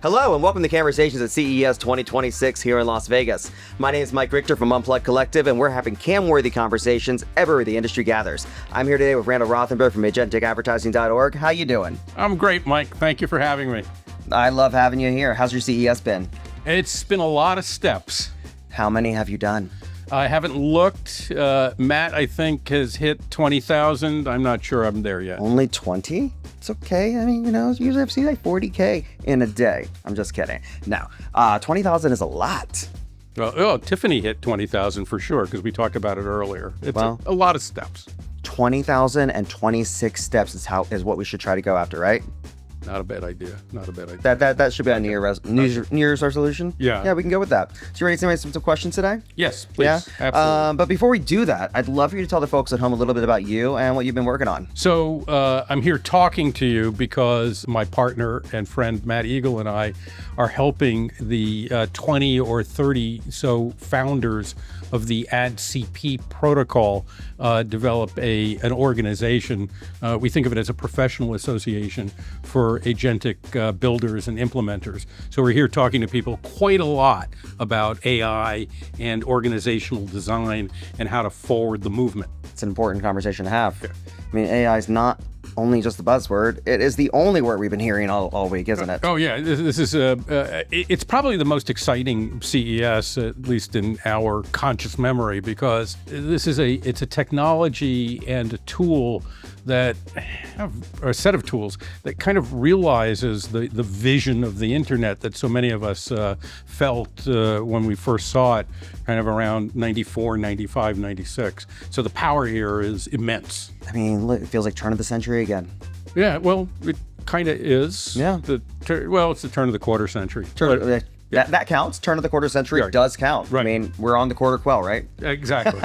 Hello and welcome to Cannesversations at CES 2026 here in Las Vegas. My name is Mike Richter from Unplugged Collective, and we're having cam-worthy conversations everywhere the industry gathers. I'm here today with Randall Rothenberg from agenticadvertising.org. How you doing? I'm great, Mike. Thank you for having me. I love having you here. How's your CES been? It's been a lot of steps. How many have you done? I haven't looked. Matt, I think, has hit 20,000. I'm not sure I'm there yet. Only 20? It's okay. I mean, usually I've seen like 40K in a day. I'm just kidding. No, 20,000 is a lot. Well, Tiffany hit 20,000 for sure, because we talked about it earlier. It's a lot of steps. 20,000 and 26 steps is what we should try to go after, right? Not a bad idea. Not a bad idea. That should be a New Year's resolution. Yeah, we can go with that. So you ready to answer some questions today? Yes, please. Yeah, absolutely. But before we do that, I'd love for you to tell the folks at home a little bit about you and what you've been working on. So I'm here talking to you because my partner and friend Matt Eagle and I are helping the 20 or 30 so founders of the AdCP protocol develop an organization. We think of it as a professional association for agentic builders and implementers. So we're here talking to people quite a lot about AI and organizational design and how to forward the movement. It's an important conversation to have. Yeah. I mean, AI is not only just the buzzword. It is the only word we've been hearing all week, isn't it? Oh yeah, this is it's probably the most exciting CES, at least in our conscious memory, because it's a technology and a tool or a set of tools that kind of realizes the vision of the internet that so many of us felt when we first saw it, kind of around 94, 95, 96. So the power here is immense. I mean, look, it feels like turn of the century again. Yeah, well, it kind of is. Yeah. It's the turn of the quarter century. That counts. Turn of the quarter century does count. Right. I mean, we're on the quarter quell, right? Exactly.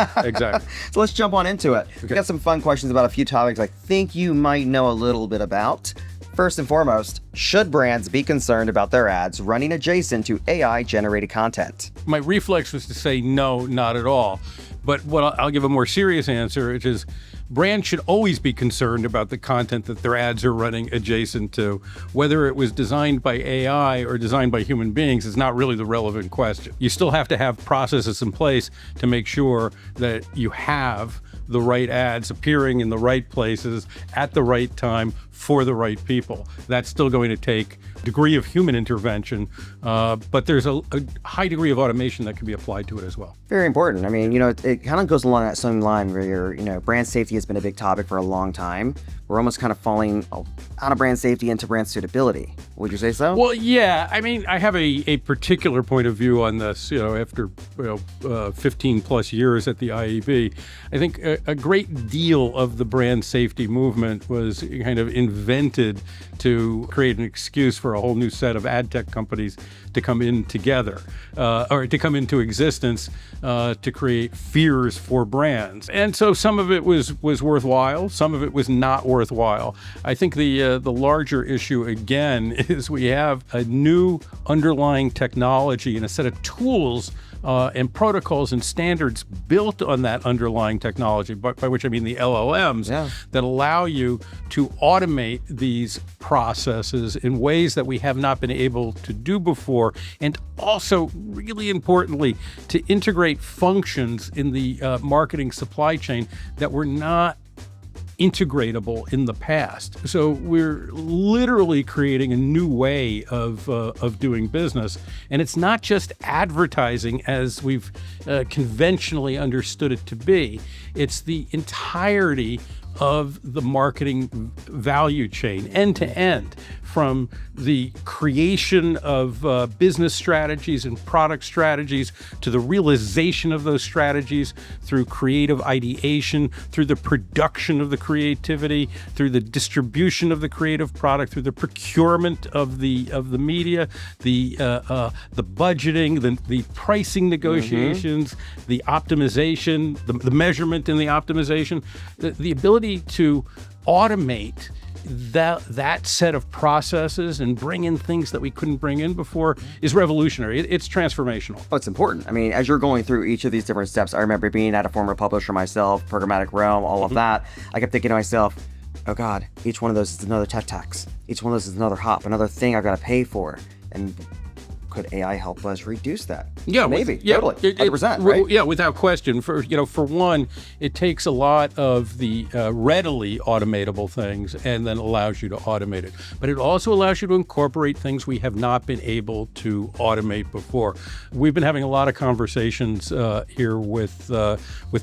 So let's jump on into it. Okay. We got some fun questions about a few topics I think you might know a little bit about. First and foremost, should brands be concerned about their ads running adjacent to AI-generated content? My reflex was to say no, not at all. But I'll give a more serious answer, which is brands should always be concerned about the content that their ads are running adjacent to. Whether it was designed by AI or designed by human beings is not really the relevant question. You still have to have processes in place to make sure that you have the right ads appearing in the right places at the right time for the right people. That's still going to take a degree of human intervention, but there's a high degree of automation that can be applied to it as well. Very important. I mean, it kind of goes along that same line where brand safety has been a big topic for a long time. We're almost kind of falling out of brand safety into brand suitability. Would you say so? Well, yeah. I mean, I have a particular point of view on this. After 15 plus years at the IAB, I think a great deal of the brand safety movement was kind of invented to create an excuse for a whole new set of ad tech companies to come in together, or to come into existence, to create fears for brands. And so some of it was worthwhile, some of it was not worthwhile. I think the larger issue again is we have a new underlying technology and a set of tools and protocols and standards built on that underlying technology, by which I mean the LLMs, that allow you to automate these processes in ways that we have not been able to do before, and also, really importantly, to integrate functions in the marketing supply chain that were not integratable in the past. So we're literally creating a new way of doing business. And it's not just advertising as we've conventionally understood it to be. It's the entirety of the marketing value chain, end to end, from the creation of business strategies and product strategies to the realization of those strategies through creative ideation, through the production of the creativity, through the distribution of the creative product, through the procurement of the media, the budgeting, the pricing negotiations, the optimization, the measurement and the optimization, the ability to automate that set of processes and bring in things that we couldn't bring in before is revolutionary. It's transformational. Oh, it's important. I mean, as you're going through each of these different steps, I remember being at a former publisher myself, programmatic realm, all of that. I kept thinking to myself, oh God, each one of those is another tech tax. Each one of those is another hop, another thing I've got to pay for. And could AI help us reduce that? Yeah, maybe. Totally. 100%, right? Yeah, without question. For one, it takes a lot of the readily automatable things and then allows you to automate it. But it also allows you to incorporate things we have not been able to automate before. We've been having a lot of conversations here with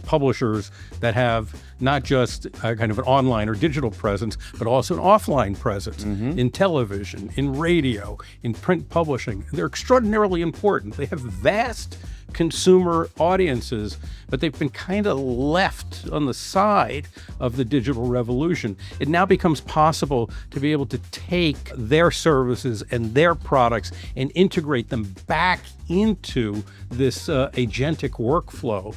publishers that have not just kind of an online or digital presence, but also an offline presence in television, in radio, in print publishing. They're extraordinarily important. They have vast consumer audiences, but they've been kind of left on the side of the digital revolution. It now becomes possible to be able to take their services and their products and integrate them back into this agentic workflow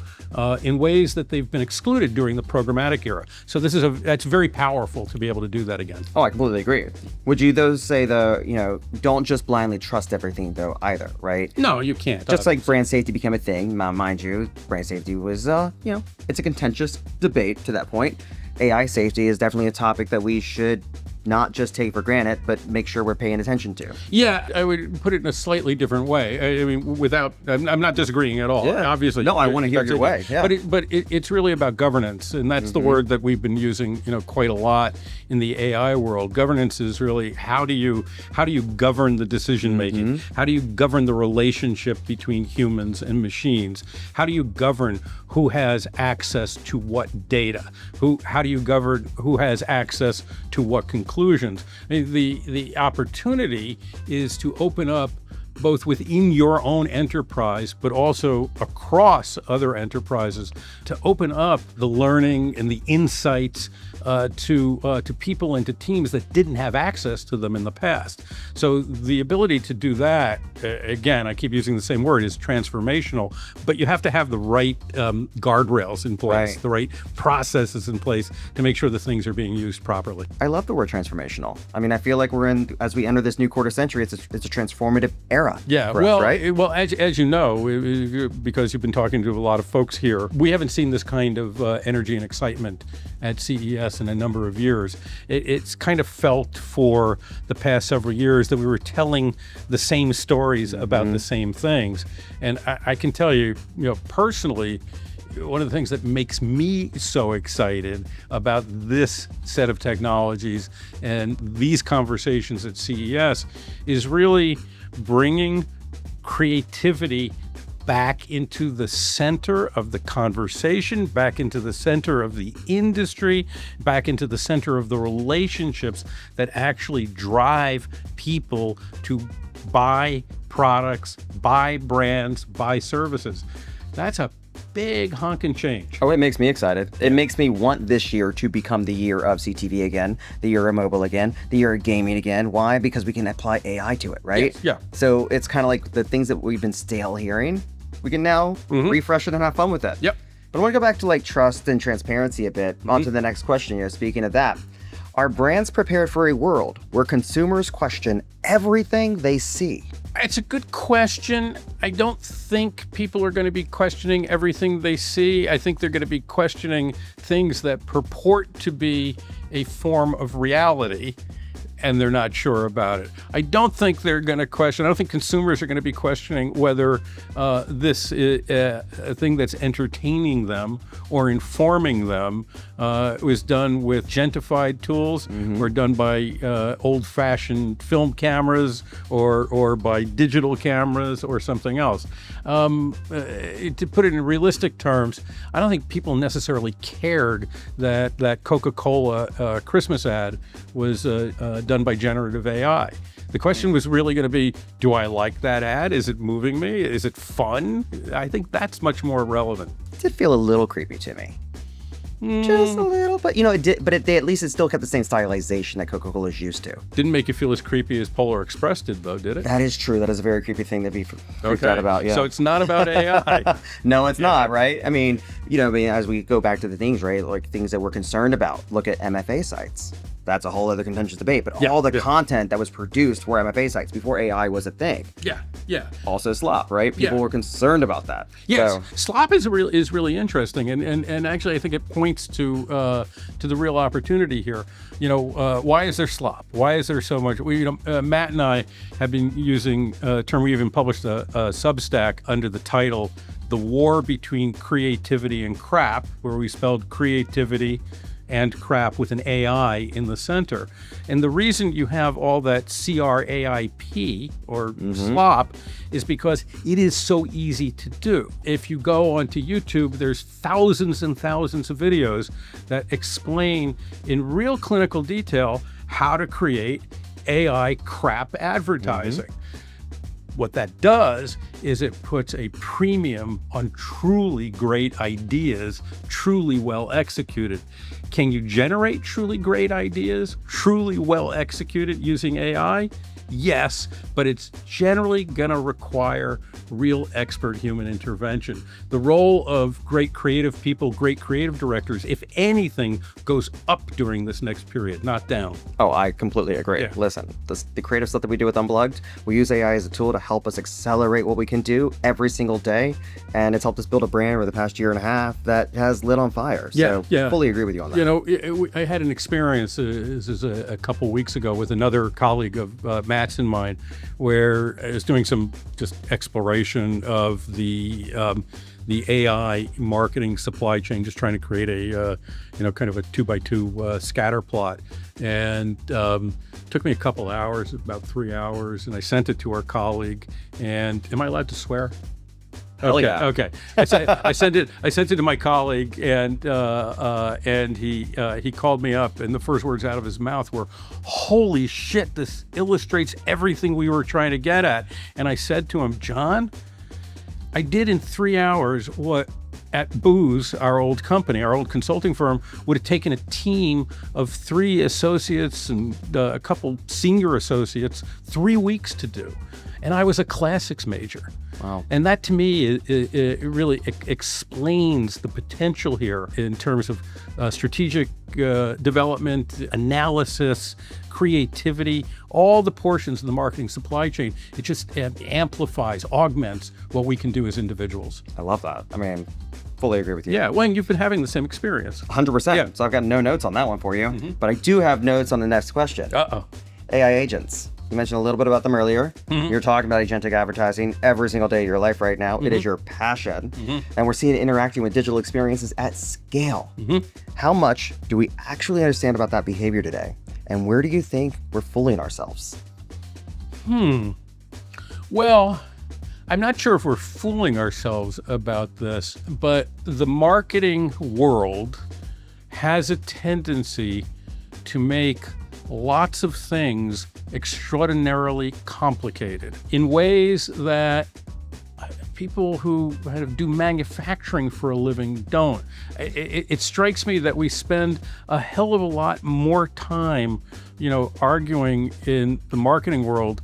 in ways that they've been excluded during the programmatic era. So that's very powerful to be able to do that again. Oh, I completely agree. Would you though say don't just blindly trust everything though either, right? No, you can't. Just like brand safety became a thing, mind you, brand safety was, it's a contentious debate to that point. AI safety is definitely a topic that we should not just take for granted, but make sure we're paying attention to. Yeah, I would put it in a slightly different way. I mean, I'm not disagreeing at all. Yeah. Obviously. No, I want to hear your way. Yeah. But it's really about governance, and that's the word that we've been using, quite a lot in the AI world. Governance is really how do you govern the decision making? How do you govern the relationship between humans and machines? How do you govern who has access to what data? How do you govern who has access to what conclusions? I mean, the opportunity is to open up both within your own enterprise, but also across other enterprises, to open up the learning and the insights to people and to teams that didn't have access to them in the past. So the ability to do that, again, I keep using the same word, is transformational, but you have to have the right guardrails in place, the right processes in place to make sure the things are being used properly. I love the word transformational. I mean, I feel like as we enter this new quarter century, it's a transformative era. Yeah, for us, right? Well, as you know, because you've been talking to a lot of folks here, we haven't seen this kind of energy and excitement at CES in a number of years. It's kind of felt for the past several years that we were telling the same stories about the same things. And I can tell you, personally, one of the things that makes me so excited about this set of technologies and these conversations at CES is really bringing creativity back into the center of the conversation, back into the center of the industry, back into the center of the relationships that actually drive people to buy products, buy brands, buy services. That's a big honkin' change. Oh, it makes me excited. It makes me want this year to become the year of CTV again, the year of mobile again, the year of gaming again. Why? Because we can apply AI to it, right? Yes. Yeah. So it's kind of like the things that we've been stale hearing, we can now refresh it and have fun with it. Yep. But I want to go back to trust and transparency a bit. On to the next question. Speaking of that, are brands prepared for a world where consumers question everything they see? It's a good question. I don't think people are going to be questioning everything they see. I think they're going to be questioning things that purport to be a form of reality, and they're not sure about it. I don't think they're going to question, I don't think consumers are going to be questioning whether this is a thing that's entertaining them or informing them was done with gentified tools or done by old-fashioned film cameras or by digital cameras or something else. To put it in realistic terms, I don't think people necessarily cared that Coca-Cola Christmas ad was done by generative AI. The question was really going to be, do I like that ad? Is it moving me? Is it fun? I think that's much more relevant. It did feel a little creepy to me. Just a little, but it did. But at least it still kept the same stylization that Coca-Cola is used to. Didn't make you feel as creepy as Polar Express did, though, did it? That is true. That is a very creepy thing to be freaked out about. Yeah. So it's not about AI. No, it's not, right? I mean, as we go back to the things, right? Like things that we're concerned about. Look at MFA sites. that's a whole other contentious debate. But Yeah, all the yeah. content that was produced for MFA sites before AI was a thing, Yeah. also slop, right? People Yeah. were concerned about that. Yes, So, slop is really interesting, and actually I think it points to the real opportunity here. Why is there slop? Why is there so much? Matt and I have been using a term. We even published a Substack under the title "The War Between Creativity and Crap," where we spelled creativity and crap with an AI in the center. And the reason you have all that CRAIP or slop is because it is so easy to do. If you go onto YouTube, there's thousands and thousands of videos that explain in real clinical detail how to create AI crap advertising. What that does is it puts a premium on truly great ideas, truly well executed. Can you generate truly great ideas, truly well executed using AI? Yes, but it's generally going to require real expert human intervention. The role of great creative people, great creative directors, if anything, goes up during this next period, not down. oh, I completely agree. Yeah. Listen, the creative stuff that we do with Unplugged, we use AI as a tool to help us accelerate what we can do every single day. And it's helped us build a brand over the past year and a half that has lit on fire. So fully agree with you on that. I had an experience, this is a couple weeks ago, with another colleague of Matt's and mine, where I was doing some just exploration of the AI marketing supply chain, just trying to create a kind of a 2x2 scatter plot, and took me a couple hours, about 3 hours, and I sent it to our colleague. And am I allowed to swear? Hell Okay, yeah. okay. I sent it to my colleague, and he called me up, and the first words out of his mouth were, "Holy shit! This illustrates everything we were trying to get at." And I said to him, "John, I did in 3 hours what at Booz, our old company, our old consulting firm, would have taken a team of 3 associates and a couple senior associates 3 weeks to do." And I was a classics major. Wow. And that to me, it really explains the potential here in terms of strategic development, analysis, creativity, all the portions of the marketing supply chain. It just amplifies, augments what we can do as individuals. I love that. I mean, fully agree with you. Yeah, Wayne, you've been having the same experience. 100%. Yeah. So I've got no notes on that one for you, but I do have notes on the next question. Uh-oh. AI agents. You mentioned a little bit about them earlier. You're talking about agentic advertising every single day of your life right now. It is your passion. And we're seeing it interacting with digital experiences at scale. How much do we actually understand about that behavior today? And where do you think we're fooling ourselves? Well, I'm not sure if we're fooling ourselves about this, but the marketing world has a tendency to make lots of things extraordinarily complicated in ways that people who do manufacturing for a living don't. It strikes me that we spend a hell of a lot more time, arguing in the marketing world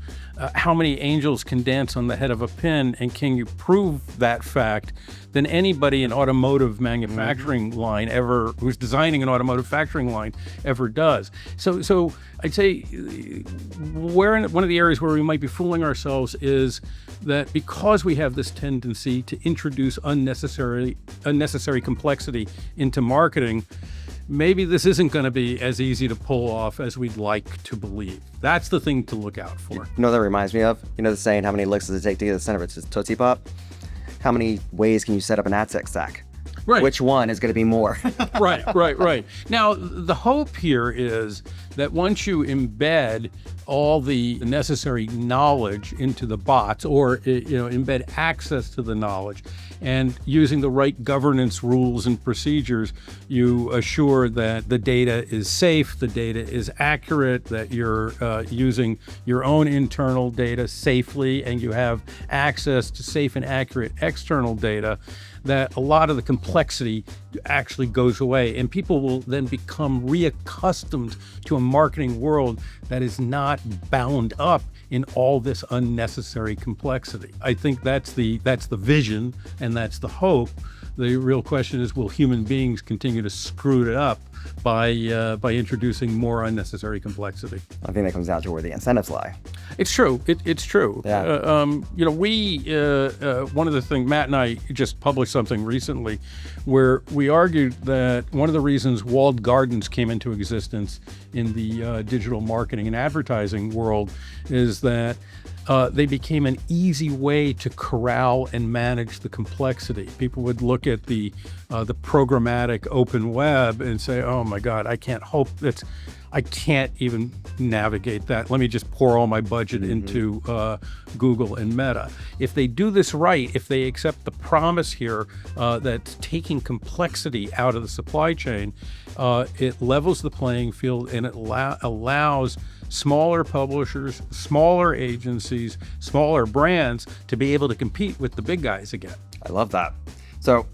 how many angels can dance on the head of a pin, and can you prove that fact, than anybody in automotive manufacturing line ever, who's designing an automotive factoring line, ever does. So I'd say one of the areas where we might be fooling ourselves is that because we have this tendency to introduce unnecessary complexity into marketing, maybe this isn't going to be as easy to pull off as we'd like to believe. That's the thing to look out for. You know what that reminds me of? You know the saying, how many licks does it take to get to the center of its Tootsie Pop? How many ways can you set up an ad tech stack? Right. Which one is going to be more? Right. Now, the hope here is that once you embed all the necessary knowledge into the bots, or embed access to the knowledge, and using the right governance rules and procedures, you assure that the data is safe, the data is accurate, that you're using your own internal data safely, and you have access to safe and accurate external data, that a lot of the complexity actually goes away, and people will then become reaccustomed to a marketing world that is not bound up in all this unnecessary complexity. I think that's the vision, and that's the hope. The real question is, will human beings continue to screw it up by introducing more unnecessary complexity. I think that comes down to where the incentives lie. It's true. It's true. Yeah. One of the things, Matt and I just published something recently where we argued that one of the reasons walled gardens came into existence in the digital marketing and advertising world is that they became an easy way to corral and manage the complexity. People would look at the programmatic open web and say, "Oh my God, I can't even navigate that. Let me just pour all my budget into Google and Meta." If they do this right, if they accept the promise here that's taking complexity out of the supply chain, it levels the playing field and it allows smaller publishers, smaller agencies, smaller brands to be able to compete with the big guys again. I love that. So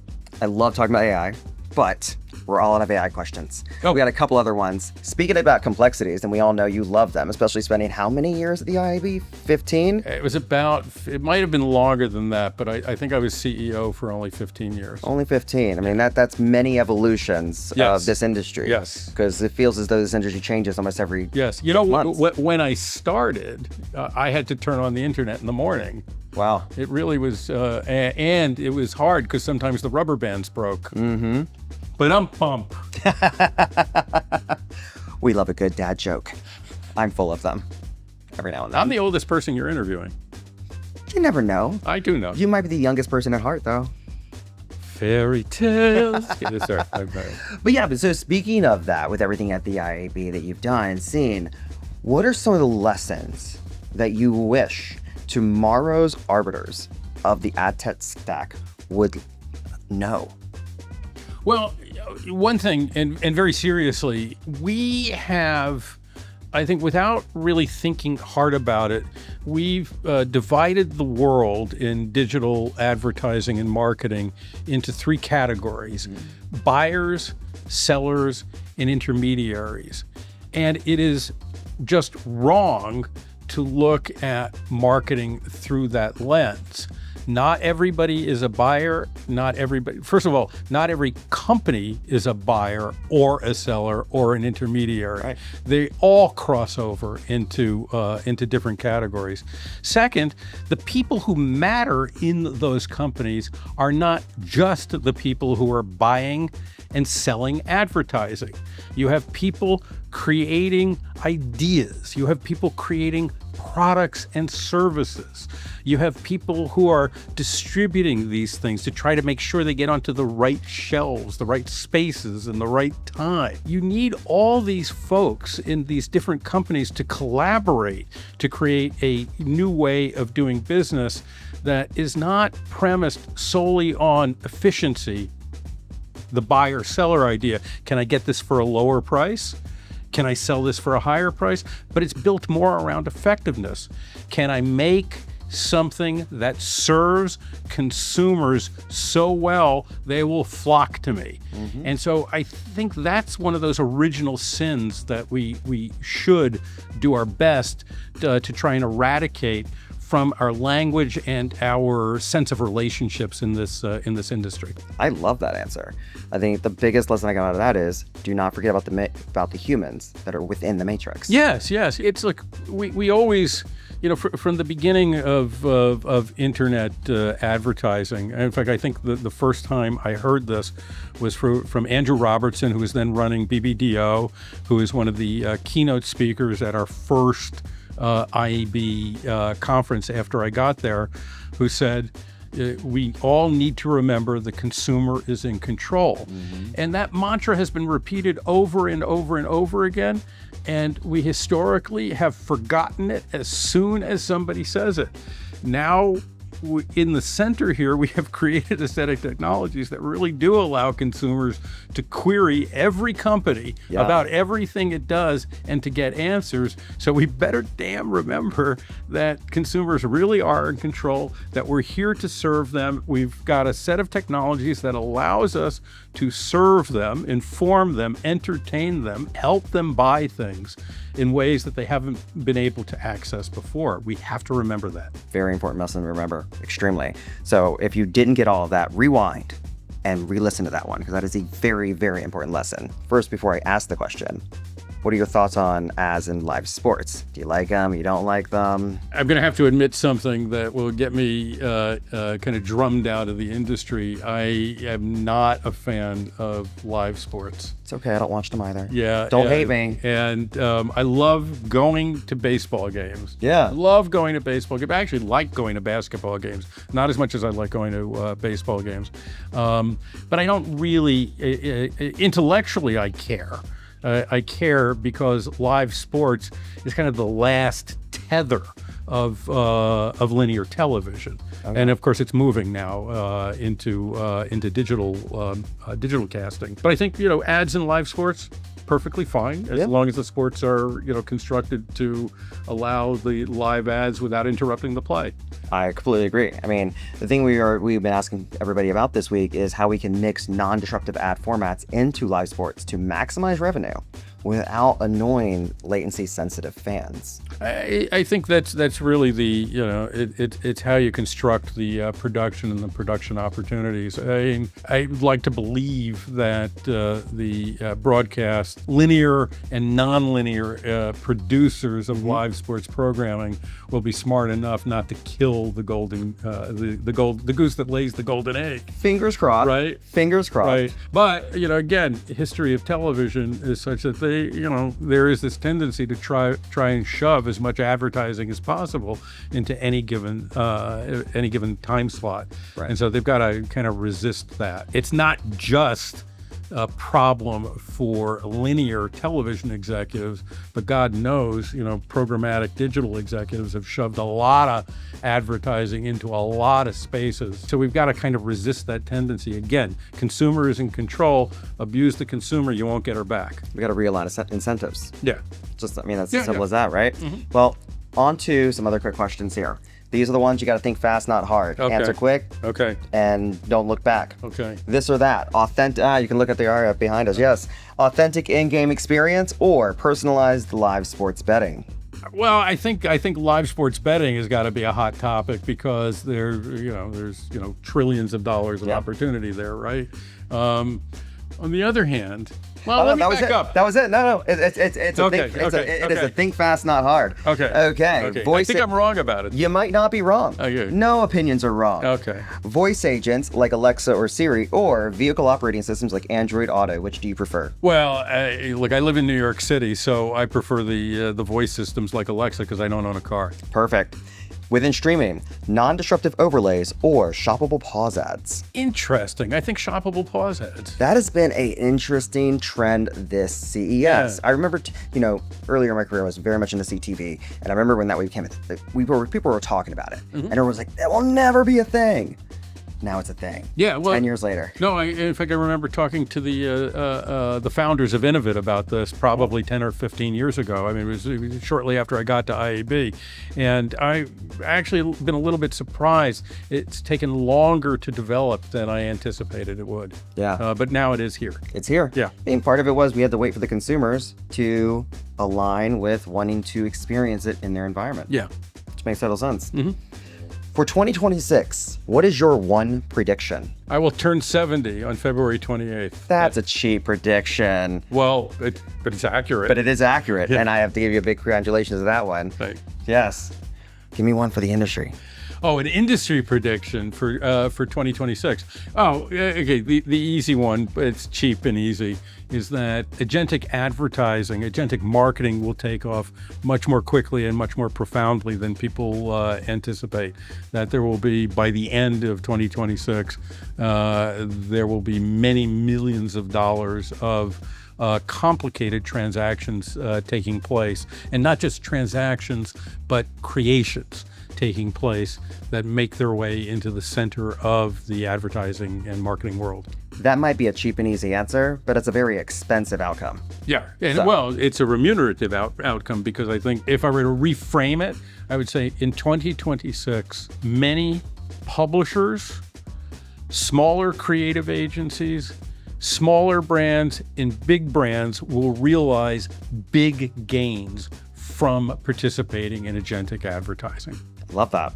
I love talking about AI, but we're all out of AI questions. Oh. We got a couple other ones. Speaking about complexities, and we all know you love them, especially spending how many years at the IAB? 15? It might have been longer than that, but I think I was CEO for only 15 years. Only 15. I mean, that's many evolutions of this industry. Yes. Because it feels as though this industry changes almost every Yes. When I started, I had to turn on the internet in the morning. Wow. It really was, and it was hard because sometimes the rubber bands broke. Mm-hmm. But I'm pumped. We love a good dad joke. I'm full of them every now and then. I'm the oldest person you're interviewing. You never know. I do know. You might be the youngest person at heart, though. Fairy tales. Yes, sir. But yeah, so speaking of that, with everything at the IAB that you've done and seen, what are some of the lessons that you wish tomorrow's arbiters of the ad tech stack would know? Well, one thing, and very seriously, we have, I think without really thinking hard about it, we've divided the world in digital advertising and marketing into three categories: buyers, sellers, and intermediaries. And it is just wrong to look at marketing through that lens. Not everybody is a buyer. First of all, not every company is a buyer or a seller or an intermediary. Right. They all cross over into different categories. Second, the people who matter in those companies are not just the people who are buying and selling advertising. You have people creating ideas. You have people creating products and services. You have people who are distributing these things to try to make sure they get onto the right shelves, the right spaces, and the right time. You need all these folks in these different companies to collaborate to create a new way of doing business that is not premised solely on efficiency. The buyer-seller idea. Can I get this for a lower price? Can I sell this for a higher price? But it's built more around effectiveness. Can I make something that serves consumers so well they will flock to me? And so I think that's one of those original sins that we should do our best to try and eradicate from our language and our sense of relationships in this industry. I love that answer. I think the biggest lesson I got out of that is do not forget about the humans that are within the matrix. Yes. It's like we always, from the beginning of internet advertising. In fact, I think the first time I heard this was from Andrew Robertson, who was then running BBDO, who is one of the keynote speakers at our first IAB conference after I got there, who said, we all need to remember the consumer is in control. And that mantra has been repeated over and over and over again. And we historically have forgotten it as soon as somebody says it. Now, in the center here, we have created a set of technologies that really do allow consumers to query every company about everything it does and to get answers. So we better damn remember that consumers really are in control, that we're here to serve them. We've got a set of technologies that allows us to serve them, inform them, entertain them, help them buy things in ways that they haven't been able to access before. We have to remember that. Very important lesson to remember, extremely. So if you didn't get all of that, rewind and re-listen to that one, because that is a very, very important lesson. First, before I ask the question, what are your thoughts on ads in live sports? Do you like them? You don't like them? I'm going to have to admit something that will get me kind of drummed out of the industry. I am not a fan of live sports. It's okay. I don't watch them either. Yeah. Don't hate me. And I love going to baseball games. Yeah. I love going to baseball games. I actually like going to basketball games, not as much as I like going to baseball games. But I don't really, intellectually, I care. I care because live sports is kind of the last tether of linear television, and of course it's moving now into digital casting. But I think ads in live sports perfectly fine as long as the sports are constructed to allow the live ads without interrupting the play. I completely agree. I mean, the thing we've been asking everybody about this week is how we can mix non-disruptive ad formats into live sports to maximize revenue without annoying latency-sensitive fans. I think that's really the it's how you construct the production and the production opportunities. I'd like to believe that the broadcast linear and non-linear producers of live sports programming will be smart enough not to kill the the goose that lays the golden egg. Fingers crossed. Right. Fingers crossed. Right. But again, history of television is such that there is this tendency to try and shove as much advertising as possible into any given time slot. Right. And so they've got to kind of resist that. It's not just a problem for linear television executives, but God knows, programmatic digital executives have shoved a lot of advertising into a lot of spaces. So we've got to kind of resist that tendency. Again, consumer is in control. Abuse the consumer, you won't get her back. We got to realign incentives. Yeah. That's as simple as that, right? Mm-hmm. Well, on to some other quick questions here. These are the ones you got to think fast, not hard. Okay. Answer quick. Okay. And don't look back. Okay. This or that. Authentic. You can look at the area behind us. Yes. Authentic in-game experience or personalized live sports betting. Well, I think live sports betting has got to be a hot topic because there's trillions of dollars of opportunity there, right? On the other hand. Well, let me back up. That was it. No. It's a think. It is a think fast, not hard. Okay. I think I'm wrong about it. You might not be wrong. Okay. No opinions are wrong. Okay. Voice agents like Alexa or Siri, or vehicle operating systems like Android Auto. Which do you prefer? Well, look, I live in New York City, so I prefer the voice systems like Alexa because I don't own a car. Perfect. Within streaming, non-disruptive overlays or shoppable pause ads. Interesting. I think shoppable pause ads. That has been an interesting trend this CES. Yeah. I remember, earlier in my career, I was very much into CTV, and I remember when that became people were talking about it, and everyone was like, "That will never be a thing." Now it's a thing. Yeah, well, 10 years later. No, in fact, I remember talking to the founders of Innovid about this probably 10 or 15 years ago. I mean, it was shortly after I got to IAB, and I actually been a little bit surprised. It's taken longer to develop than I anticipated it would. Yeah. But now it is here. It's here. Yeah. I mean, part of it was we had to wait for the consumers to align with wanting to experience it in their environment. Yeah. Which makes total sense. Mm-hmm. For 2026, what is your one prediction? I will turn 70 on February 28th. That's a cheap prediction. Well, but it's accurate. But it is accurate, Yeah. and I have to give you a big congratulations to that one. Thanks. Yes. Give me one for the industry. Oh, an industry prediction for 2026. Oh, okay. The easy one, but it's cheap and easy, is that agentic advertising, agentic marketing will take off much more quickly and much more profoundly than people anticipate. That there will be, by the end of 2026, there will be many millions of dollars of complicated transactions taking place, and not just transactions, but creations taking place that make their way into the center of the advertising and marketing world. That might be a cheap and easy answer, but it's a very expensive outcome. Yeah, and well, it's a remunerative outcome because I think if I were to reframe it, I would say in 2026, many publishers, smaller creative agencies, smaller brands, and big brands will realize big gains from participating in agentic advertising. Love that.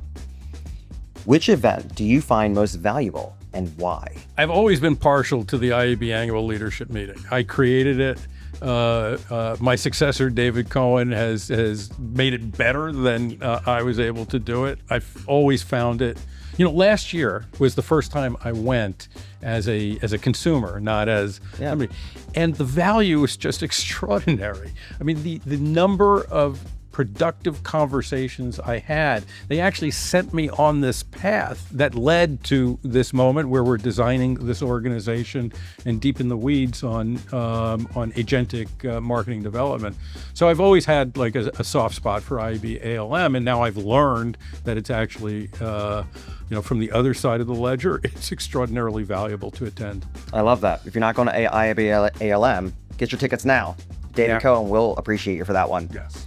Which event do you find most valuable and why? I've always been partial to the IAB annual leadership meeting. I created it. My successor, David Cohen, has made it better than I was able to do it. I've always found it. Last year was the first time I went as a consumer, not as somebody, and the value is just extraordinary. I mean, the number of productive conversations I had, they actually sent me on this path that led to this moment where we're designing this organization and deep in the weeds on agentic marketing development. So I've always had like a soft spot for IAB ALM, and now I've learned that it's actually, from the other side of the ledger, it's extraordinarily valuable to attend. I love that. If you're not going to IAB ALM, get your tickets now. David Cohen will appreciate you for that one. Yes.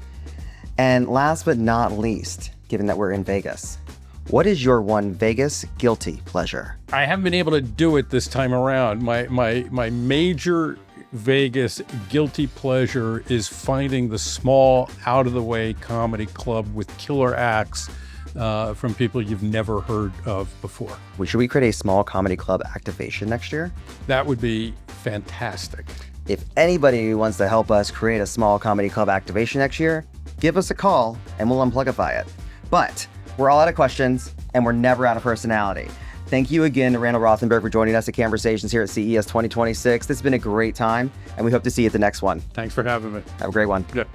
And last but not least, given that we're in Vegas, what is your one Vegas guilty pleasure? I haven't been able to do it this time around. My major Vegas guilty pleasure is finding the small, out-of-the-way comedy club with killer acts from people you've never heard of before. Should we create a small comedy club activation next year? That would be fantastic. If anybody wants to help us create a small comedy club activation next year, give us a call and we'll unplugify it. But we're all out of questions and we're never out of personality. Thank you again to Randall Rothenberg for joining us at Cannesversations here at CES 2026. This has been a great time and we hope to see you at the next one. Thanks for having me. Have a great one. Yeah.